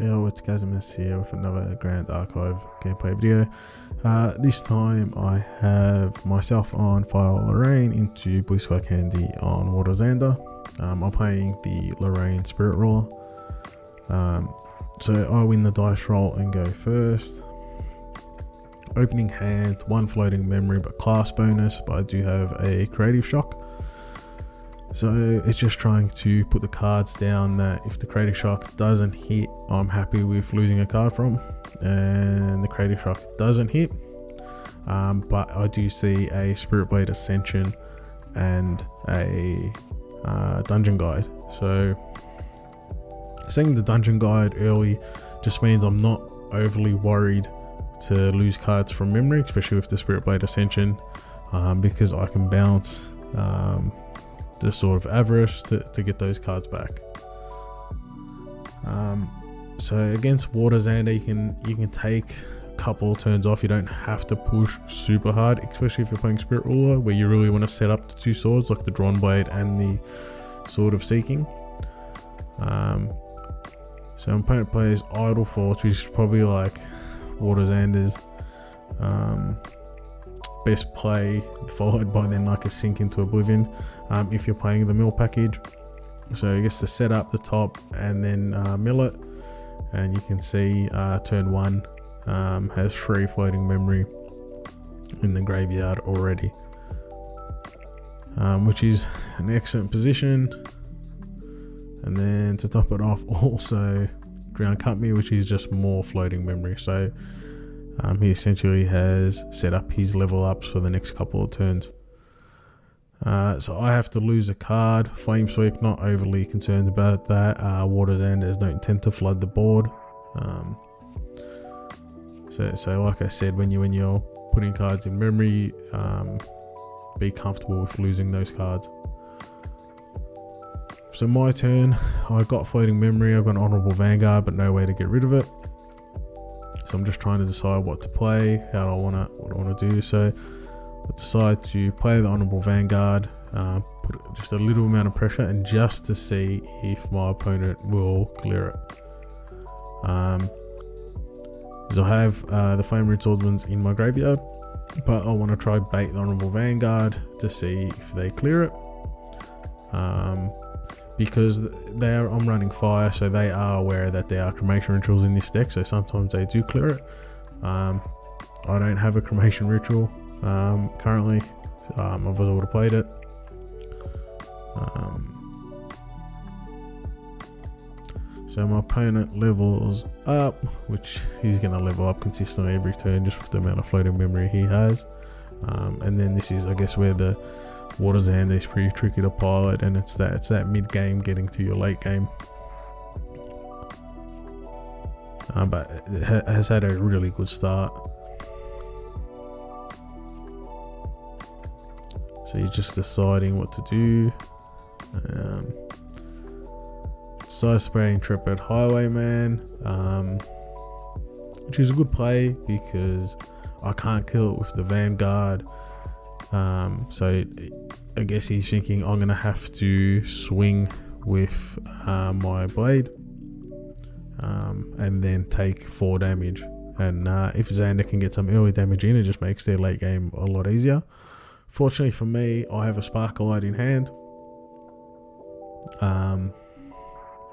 It's Gazimus here with another Grand Archive gameplay video. This time I have myself on Crux Lorraine into Blue Sky Candy on Water Zander. I'm playing the Lorraine Spirit Roller. So I win the dice roll and go first. Opening hand, one floating memory but class bonus, but I do have a creative shock. So it's just trying to put the cards down that if the creative shock doesn't hit, I'm happy with losing a card from, and the creative shock doesn't hit. But I do see a Spirit Blade Ascension and a Dungeon Guide. So seeing the Dungeon Guide early just means I'm not overly worried to lose cards from memory, especially with the Spirit Blade Ascension, because I can bounce the Sword of Avarice to get those cards back. So against Water Zander, you can take a couple turns off. You don't have to push super hard, especially if you're playing Spirit Ruler, where you really want to set up the two swords, like the Drawn Blade and the Sword of Seeking. So my opponent plays Idle Thoughts, which is probably like Water Zander's best play, followed by then like a Sink into Oblivion if you're playing the mill package. So I guess to set up the top and then mill it, and you can see turn 1 has 3 floating memory in the graveyard already, which is an excellent position. And then to top it off, also Ground Cut Me, which is just more floating memory. So he essentially has set up his level ups for the next couple of turns. So I have to lose a card. Flame Sweep, not overly concerned about that. Water Zander don't tend to flood the board. So like I said, when you're putting cards in memory, be comfortable with losing those cards. So my turn, I got floating memory, I've got an Honorable Vanguard, but no way to get rid of it. So I'm just trying to decide what to play, what I want to do. So I decide to play the Honorable Vanguard, put just a little amount of pressure, and just to see if my opponent will clear it. So I have the Flame Root Swordsmans in my graveyard, but I want to try bait the Honorable Vanguard to see if they clear it. Because I'm running fire, so they are aware that there are Cremation Rituals in this deck, so sometimes they do clear it. I don't have a Cremation Ritual currently. I've auto played it. So my opponent levels up, which he's going to level up consistently every turn just with the amount of floating memory he has. And then this is, I guess, where the Water Zander is pretty tricky to pilot, and it's that mid game getting to your late game. But it has had a really good start. So you're just deciding what to do. Side Spray Intrepid Highwayman, which is a good play because I can't kill it with the Vanguard. So I guess he's thinking I'm going to have to swing with my blade and then take 4 damage. And if Zander can get some early damage in, it just makes their late game a lot easier. Fortunately for me, I have a Sparkle Light in hand.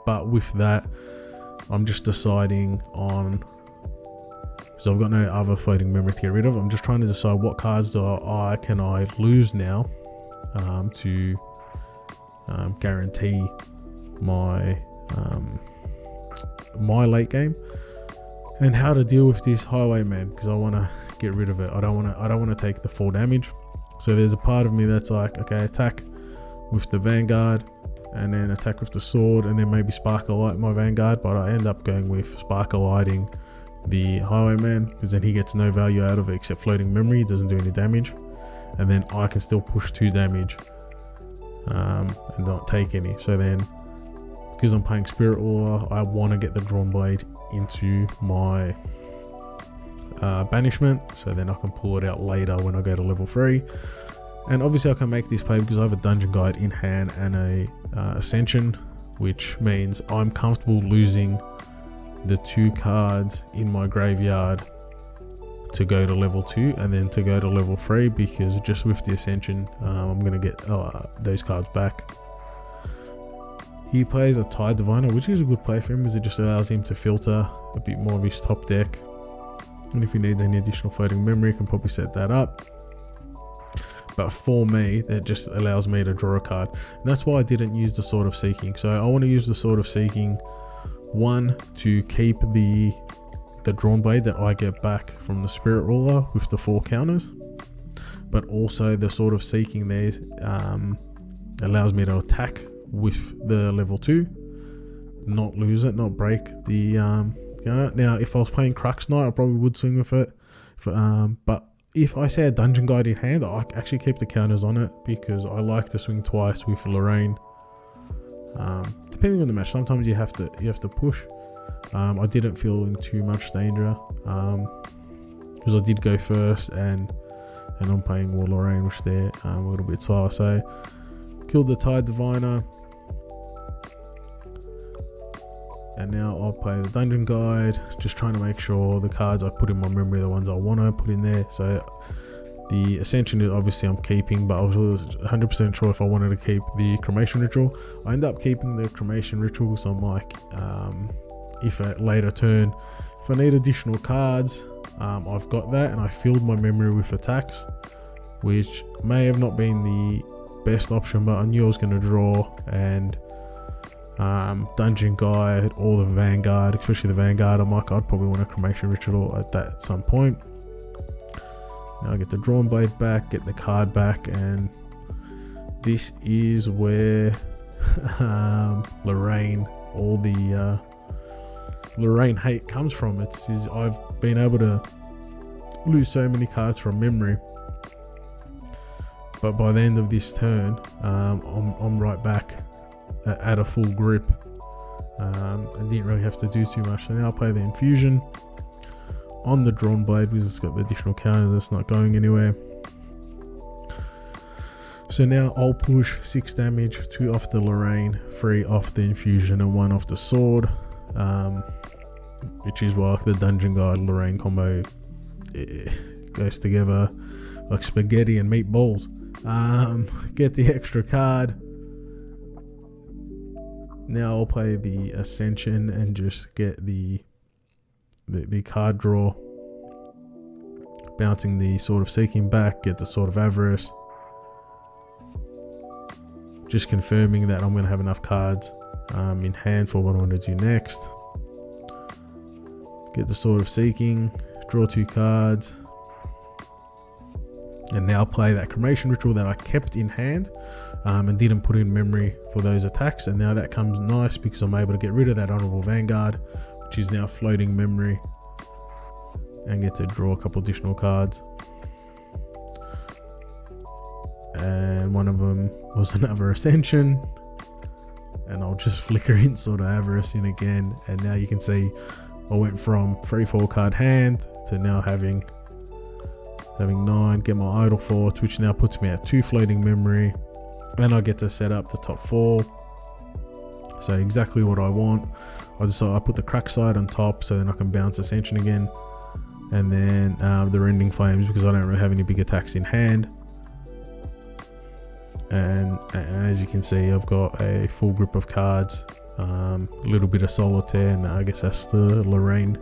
But with that, I'm just deciding on, because I've got no other floating memory to get rid of. I'm just trying to decide what cards can I lose now to guarantee my my late game, and how to deal with this Highwayman, because I want to get rid of it. I don't want to take the 4 damage. So there's a part of me that's like, okay, attack with the Vanguard, and then attack with the sword, and then maybe Sparkle Light my Vanguard, but I end up going with Sparkle Lighting the Highwayman, because then he gets no value out of it except floating memory. He doesn't do any damage, and then I can still push 2 damage and not take any. So then, because I'm playing Spirit Ruler, I want to get the Drawn Blade into my banishment, so then I can pull it out later when I go to level 3. And obviously I can make this play because I have a Dungeon Guide in hand and a Ascension, which means I'm comfortable losing the 2 cards in my graveyard to go to level 2 and then to go to level 3, because just with the Ascension I'm going to get those cards back. He plays a Tide Diviner, which is a good play for him, because it just allows him to filter a bit more of his top deck. And if he needs any additional floating memory, he can probably set that up. But for me, that just allows me to draw a card. And that's why I didn't use the Sword of Seeking. So I want to use the Sword of Seeking, 1, to keep the Drawn Blade that I get back from the Spirit Ruler with the 4 counters. But also the Sword of Seeking there allows me to attack with the level 2, not lose it, not break the counter. Now if I was playing Crux Knight, I probably would swing with it, but if I say a Dungeon Guide in hand, I actually keep the counters on it, because I like to swing twice with Lorraine. Depending on the match, sometimes you have to push. I didn't feel in too much danger, because I did go first, and I'm playing War Lorraine, which they're a little bit slower. So killed the Tide Diviner. And now I'll play the Dungeon Guide, just trying to make sure the cards I put in my memory are the ones I want to put in there. So the Ascension is obviously I'm keeping, but I was 100% sure if I wanted to keep the Cremation Ritual. I end up keeping the Cremation Ritual, because I'm like, if at later turn, if I need additional cards, I've got that, and I filled my memory with attacks, which may have not been the best option, but I knew I was going to draw, and Dungeon Guide or the Vanguard, especially the Vanguard, I'm like, I'd probably want a Cremation Ritual at some point. Now I get the Drawn Blade back, get the card back, and this is where Lorraine, all the Lorraine hate comes from. I've been able to lose so many cards from memory, but by the end of this turn, I'm right back at a full grip. I didn't really have to do too much. So now I'll play the Infusion on the Drawn Blade, because it's got the additional counters, it's not going anywhere. So now I'll push 6 damage, 2 off the Lorraine, 3 off the Infusion, and 1 off the Sword, which is why the Dungeon Guide Lorraine combo goes together like spaghetti and meatballs. Get the extra card. Now I'll play the Ascension and just get the card draw, bouncing the Sword of Seeking back, get the Sword of Avarice, just confirming that I'm going to have enough cards in hand for what I want to do next. Get the Sword of Seeking, draw 2 cards, and now play that Cremation Ritual that I kept in hand and didn't put in memory for those attacks. And now that comes nice, because I'm able to get rid of that Honorable Vanguard, which is now floating memory, and get to draw a couple additional cards. And one of them was another Ascension, and I'll just flicker in Sword of Avarice in again, and now you can see I went from 3-4 card hand to now having 9, get my Idle Force, which now puts me at 2 floating memory, and I get to set up the top 4. So exactly what I want. I put the Crux side on top, so then I can bounce Ascension again, and then the Rending Flames, because I don't really have any big attacks in hand. And as you can see, I've got a full grip of cards, a little bit of Solitaire, and I guess that's the Lorraine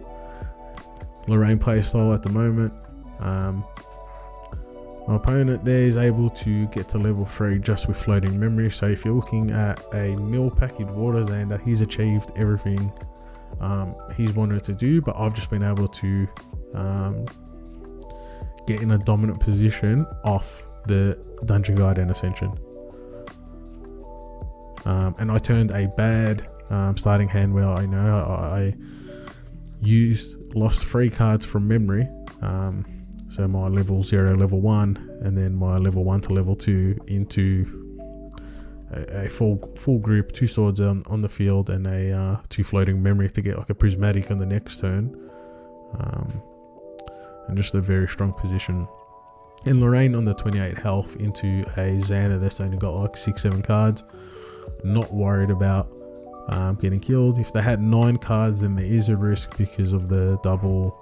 playstyle at the moment. My opponent there is able to get to level 3 just with floating memory. So if you're looking at a mill packaged Water Zander, he's achieved everything he's wanted to do, but I've just been able to get in a dominant position off the Dungeon Guide and Ascension. And I turned a bad starting hand where I know I lost 3 cards from memory. So my level 0, level 1, and then my level 1 to level 2 into a full group, 2 swords on the field, and a 2 floating memory to get like a prismatic on the next turn. And just a very strong position. And Lorraine on the 28 health into a Zander that's only got like 6-7 cards. Not worried about getting killed. If they had 9 cards, then there is a risk because of the double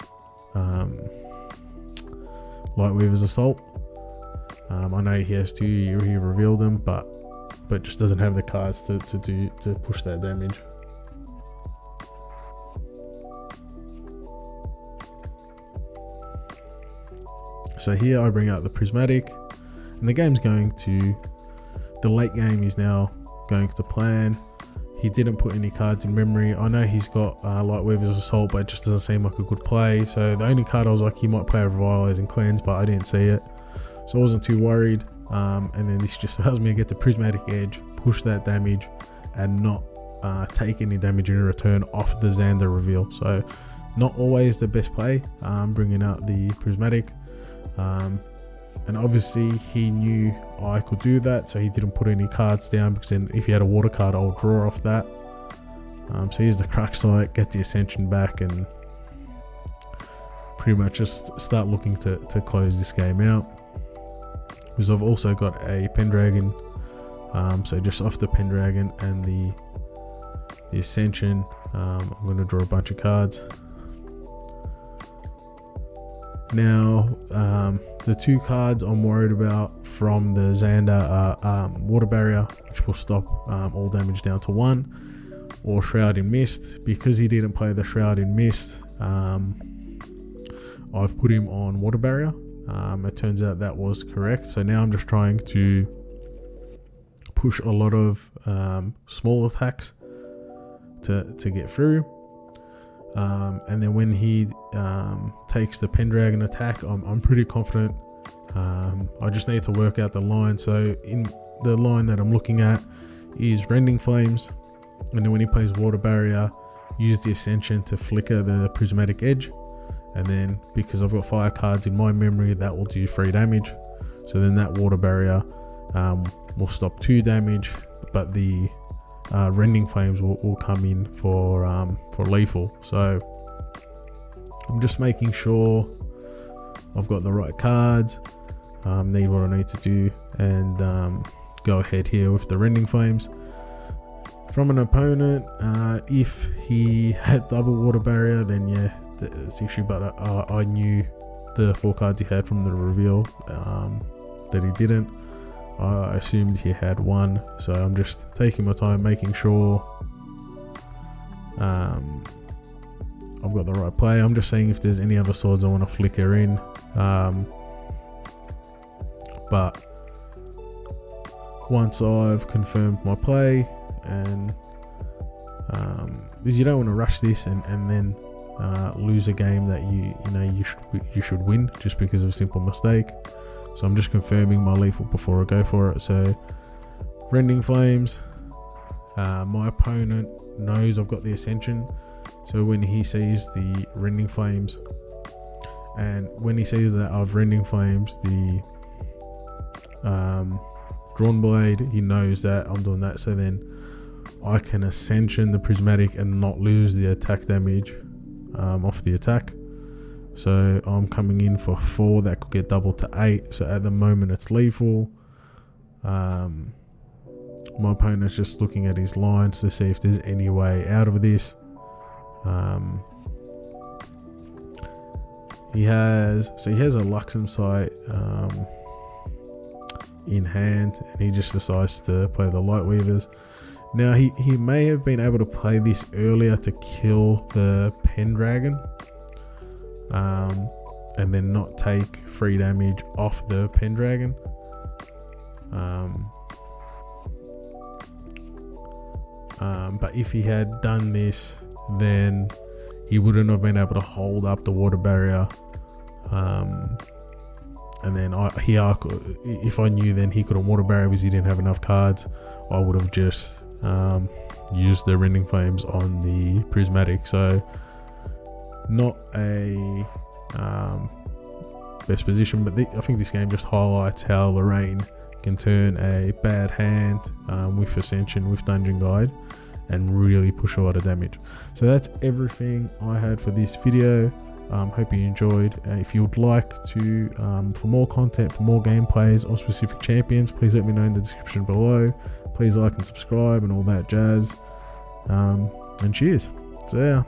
Lightweaver's Assault. I know he has 2, he revealed them, but just doesn't have the cards to push that damage. So here I bring out the Prismatic, and the game's going to, the late game is now going to plan. He didn't put any cards in memory. I know he's got Lightweaver's Assault, but it just doesn't seem like a good play. So the only card I was like, he might play Revitalize and Cleanse, but I didn't see it. So I wasn't too worried. And then this just allows me to get the Prismatic Edge, push that damage, and not take any damage in return off the Zander reveal. So not always the best play, bringing out the Prismatic. And obviously he knew I could do that, so he didn't put any cards down, because then if he had a water card, I'll draw off that. So here's the Crux Lorraine, get the Ascension back, and pretty much just start looking to close this game out. Because I've also got a Pendragon, so just off the Pendragon and the Ascension, I'm going to draw a bunch of cards. Now, the 2 cards I'm worried about from the Zander are Water Barrier, which will stop all damage down to 1, or Shroud in Mist. Because he didn't play the Shroud in Mist, I've put him on Water Barrier. It turns out that was correct. So now I'm just trying to push a lot of small attacks to get through. And then when he takes the Pendragon attack, I'm pretty confident. I just need to work out the line. So in the line that I'm looking at is Rending Flames, and then when he plays Water Barrier, use the Ascension to flicker the Prismatic Edge, and then because I've got 5 cards in my memory, that will do 3 damage. So then that Water Barrier will stop 2 damage, but the Rending Flames will come in for lethal. So I'm just making sure I've got the right cards, need what I need to do, and go ahead here with the Rending Flames. From an opponent, if he had double Water Barrier, then yeah, that's the issue, but I knew the 4 cards he had from the reveal that he didn't. I assumed he had 1, so I'm just taking my time, making sure I've got the right play. I'm just seeing if there's any other swords I want to flicker in, but once I've confirmed my play, and because you don't want to rush this and then lose a game that you should win just because of a simple mistake. So I'm just confirming my lethal before I go for it. So Rending Flames, my opponent knows I've got the Ascension, so when he sees the Rending Flames, and when he sees that I've Rending Flames the Drawn Blade, he knows that I'm doing that, so then I can Ascension the Prismatic and not lose the attack damage off the attack. So I'm coming in for 4, that could get doubled to 8. So at the moment it's lethal. My opponent's just looking at his lines to see if there's any way out of this. He has a Luxem site in hand, and he just decides to play the Lightweavers. Now he may have been able to play this earlier to kill the Pendragon, and then not take 3 damage off the Pendragon. But if he had done this, then he wouldn't have been able to hold up the Water Barrier. And then if I knew then he couldn't Water Barrier because he didn't have enough cards, I would have just used the Rending Flames on the Prismatic. So not a best position, but I think this game just highlights how Lorraine can turn a bad hand with Ascension, with Dungeon Guide, and really push a lot of damage. So that's everything I had for this video. Hope you enjoyed. If you would like to, for more content, for more gameplays or specific champions, please let me know in the description below. Please like and subscribe and all that jazz. And cheers. So yeah.